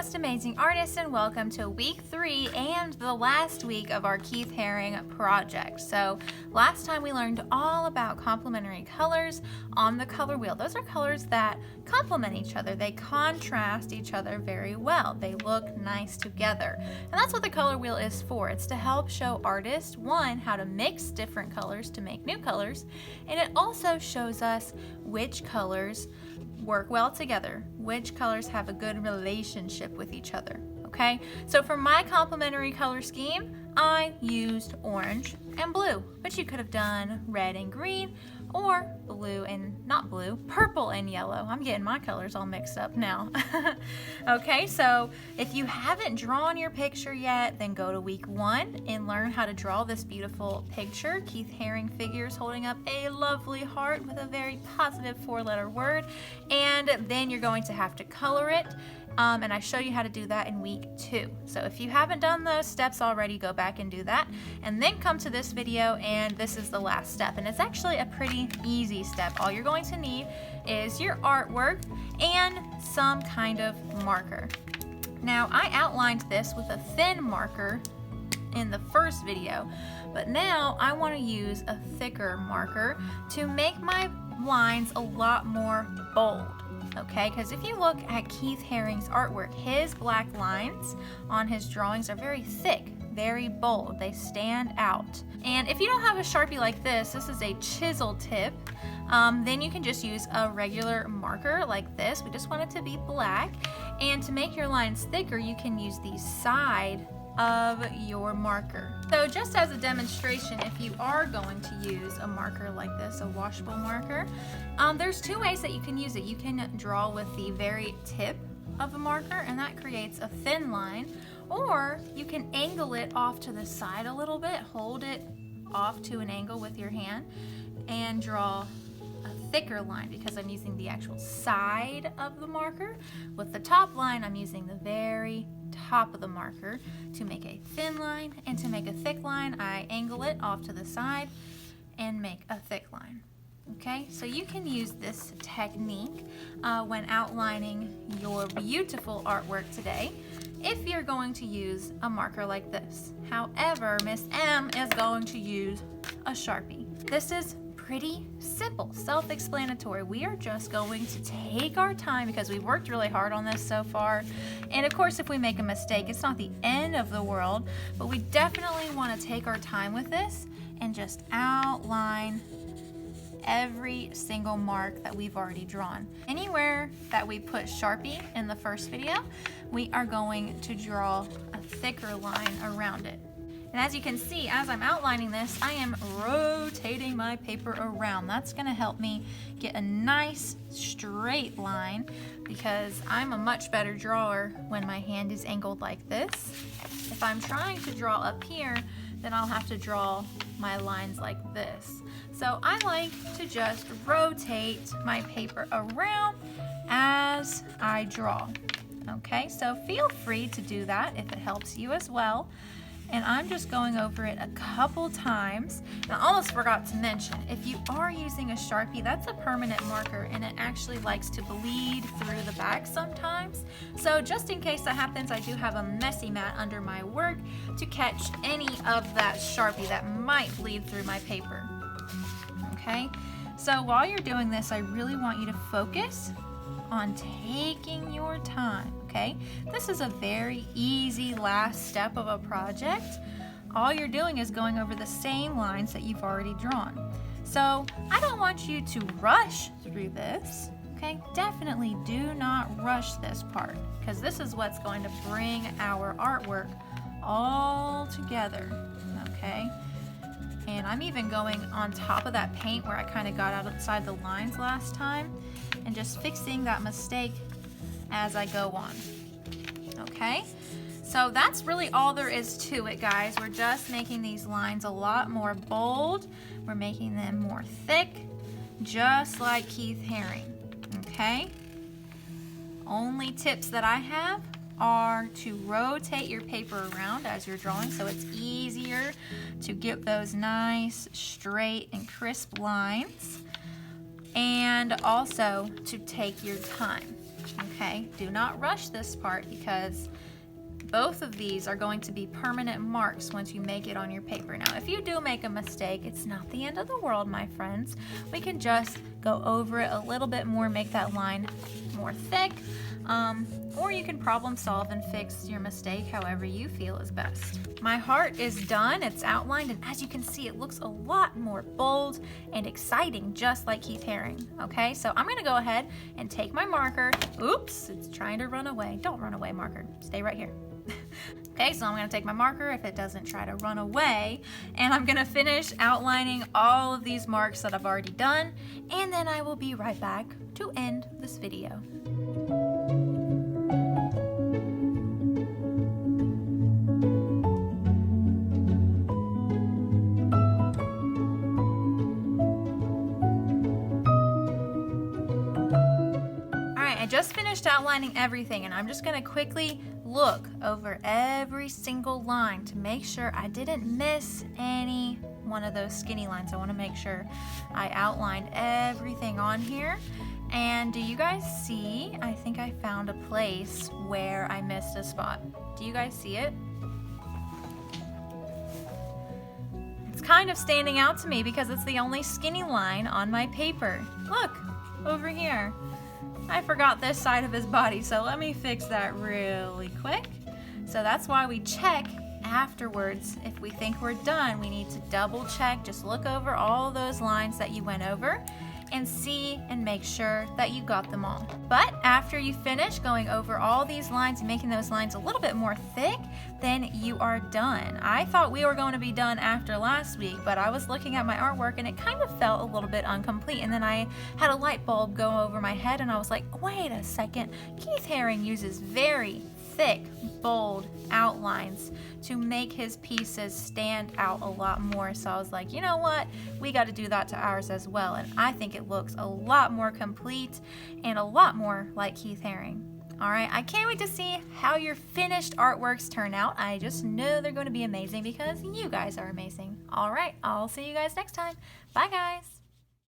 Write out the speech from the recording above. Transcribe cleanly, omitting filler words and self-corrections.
most amazing artists, and welcome to week 3 and the last week of our Keith Haring project. So last time we learned all about complementary colors on the color wheel. Those are colors that complement each other. They contrast each other very well. They look nice together. And that's what the color wheel is for. It's to help show artists, one, how to mix different colors to make new colors, and it also shows us which colors work well together, which colors have a good relationship with each other. Okay, so for my complementary color scheme, I used orange and blue, but you could have done red and green, or purple and yellow. I'm getting my colors all mixed up now. Okay, so if you haven't drawn your picture yet, then go to week 1 and learn how to draw this beautiful picture. Keith Haring figures holding up a lovely heart with a very positive 4-letter word, and then you're going to have to color it. And I show you how to do that in week 2. So if you haven't done those steps already, go back and do that, and then come to this video, and this is the last step, and it's actually a pretty easy step. All you're going to need is your artwork and some kind of marker. Now, I outlined this with a thin marker in the first video, but now I want to use a thicker marker to make my lines a lot more bold. Okay, because if you look at Keith Haring's artwork, his black lines on his drawings are very thick, very bold. They stand out. And if you don't have a Sharpie like this is a chisel tip, then you can just use a regular marker like this. We just want it to be black. And to make your lines thicker, you can use the side of your marker. So just as a demonstration, if you are going to use a marker like this, a washable marker, there's 2 ways that you can use it. You can draw with the very tip of the marker, and that creates a thin line, or you can angle it off to the side a little bit, hold it off to an angle with your hand, and draw a thicker line, because I'm using the actual side of the marker. With the top line, I'm using the very top of the marker to make a thin line, and to make a thick line, I angle it off to the side and make a thick line. Okay, so you can use this technique when outlining your beautiful artwork today, if you're going to use a marker like this. However, Miss M is going to use a Sharpie. This is pretty simple, self-explanatory. We are just going to take our time, because we've worked really hard on this so far. And of course, if we make a mistake, it's not the end of the world, but we definitely want to take our time with this and just outline every single mark that we've already drawn. Anywhere that we put Sharpie in the first video, we are going to draw a thicker line around it. And as you can see, as I'm outlining this, I am rotating my paper around. That's going to help me get a nice straight line, because I'm a much better drawer when my hand is angled like this. If I'm trying to draw up here, then I'll have to draw my lines like this. So I like to just rotate my paper around as I draw. Okay, so feel free to do that if it helps you as well. And I'm just going over it a couple times. And I almost forgot to mention, if you are using a Sharpie, that's a permanent marker, and it actually likes to bleed through the back sometimes. So just in case that happens, I do have a messy mat under my work to catch any of that Sharpie that might bleed through my paper. Okay, so while you're doing this, I really want you to focus on taking your time. Okay, this is a very easy last step of a project. All you're doing is going over the same lines that you've already drawn. So I don't want you to rush through this. Okay, definitely do not rush this part, because this is what's going to bring our artwork all together. Okay, and I'm even going on top of that paint where I kind of got outside the lines last time, and just fixing that mistake as I go on. Okay, so that's really all there is to it, guys. We're just making these lines a lot more bold. We're making them more thick, just like Keith Haring. Okay, only tips that I have are to rotate your paper around as you're drawing, so it's easier to get those nice, straight, and crisp lines, and also to take your time. Okay, do not rush this part because both of these are going to be permanent marks once you make it on your paper. Now, if you do make a mistake, it's not the end of the world, my friends. We can just go over it a little bit more, make that line more thick, or you can problem solve and fix your mistake however you feel is best. My heart is done, it's outlined, and as you can see, it looks a lot more bold and exciting, just like Keith Haring. Okay, so I'm gonna go ahead and take my marker. Oops, it's trying to run away. Don't run away, marker. Stay right here. Okay, so I'm gonna take my marker if it doesn't try to run away, and I'm gonna finish outlining all of these marks that I've already done, and then I will be right back to end this video. I just finished outlining everything, and I'm just going to quickly look over every single line to make sure I didn't miss any one of those skinny lines. I want to make sure I outlined everything on here. And do you guys see? I think I found a place where I missed a spot. Do you guys see it? It's kind of standing out to me because it's the only skinny line on my paper. Look, over here. I forgot this side of his body, so let me fix that really quick. So that's why we check afterwards. If we think we're done, we need to double check. Just look over all those lines that you went over and see and make sure that you got them all. But after you finish going over all these lines and making those lines a little bit more thick, then you are done. I thought we were going to be done after last week, but I was looking at my artwork and it kind of felt a little bit incomplete, and then I had a light bulb go over my head and I was like, wait a second, Keith Haring uses very thick, bold outlines to make his pieces stand out a lot more. So I was like, you know what? We got to do that to ours as well. And I think it looks a lot more complete and a lot more like Keith Haring. All right, I can't wait to see how your finished artworks turn out. I just know they're going to be amazing because you guys are amazing. All right, I'll see you guys next time. Bye, guys.